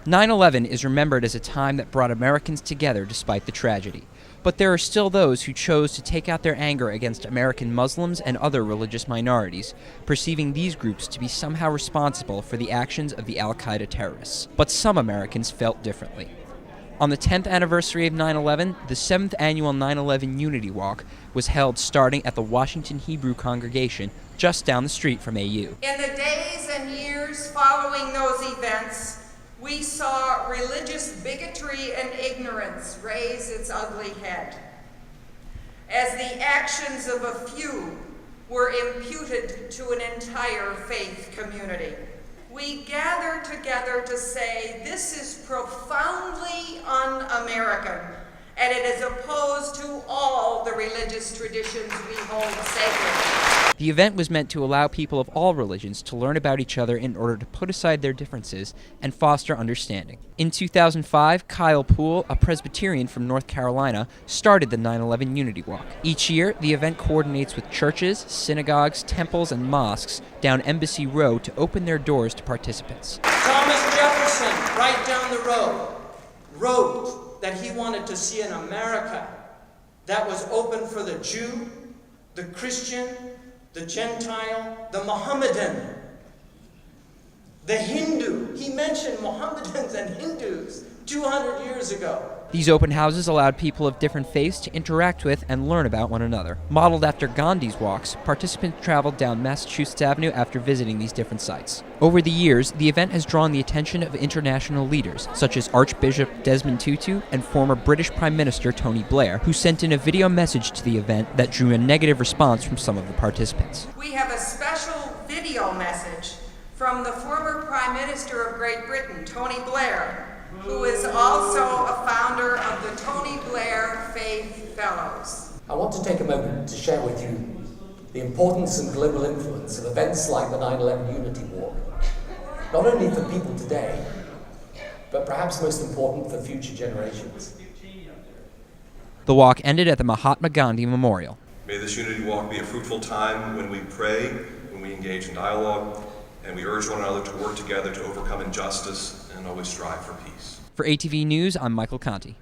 9/11 is remembered as a time that brought Americans together despite the tragedy. But there are still those who chose to take out their anger against American Muslims and other religious minorities, perceiving these groups to be somehow responsible for the actions of the al-Qaeda terrorists. But some Americans felt differently. On the 10th anniversary of 9/11, the 7th annual 9/11 Unity Walk was held starting at the Washington Hebrew congregation just down the street from AU. In the days and years following those events, we saw religious bigotry and ignorance raise its ugly head, as the actions of a few were imputed to an entire faith community. We gather together to say this is profoundly un-American, and it is opposed to all the religious traditions we hold sacred. The event was meant to allow people of all religions to learn about each other in order to put aside their differences and foster understanding. In 2005, Kyle Poole, a Presbyterian from North Carolina, started the 9/11 Unity Walk. Each year, the event coordinates with churches, synagogues, temples, and mosques down Embassy Row to open their doors to participants. Thomas Jefferson, right down the road, wrote that he wanted to see an America that was open for the Jew, the Christian, the Gentile, the Mohammedan, the Hindu. He mentioned Mohammedans and Hindus 200 years ago. These open houses allowed people of different faiths to interact with and learn about one another. Modeled after Gandhi's walks, participants traveled down Massachusetts Avenue after visiting these different sites. Over the years, the event has drawn the attention of international leaders, such as Archbishop Desmond Tutu and former British Prime Minister Tony Blair, who sent in a video message to the event that drew a negative response from some of the participants. We have a special video message from the former Prime Minister of Great Britain, Tony Blair, who is also a founder of the Tony Blair Faith Fellows. I want to take a moment to share with you the importance and global influence of events like the 9/11 Unity Walk, not only for people today, but perhaps most important for future generations. The walk ended at the Mahatma Gandhi Memorial. May this Unity Walk be a fruitful time when we pray, when we engage in dialogue, and we urge one another to work together to overcome injustice and always strive for peace. For ATV News, I'm Michael Conte.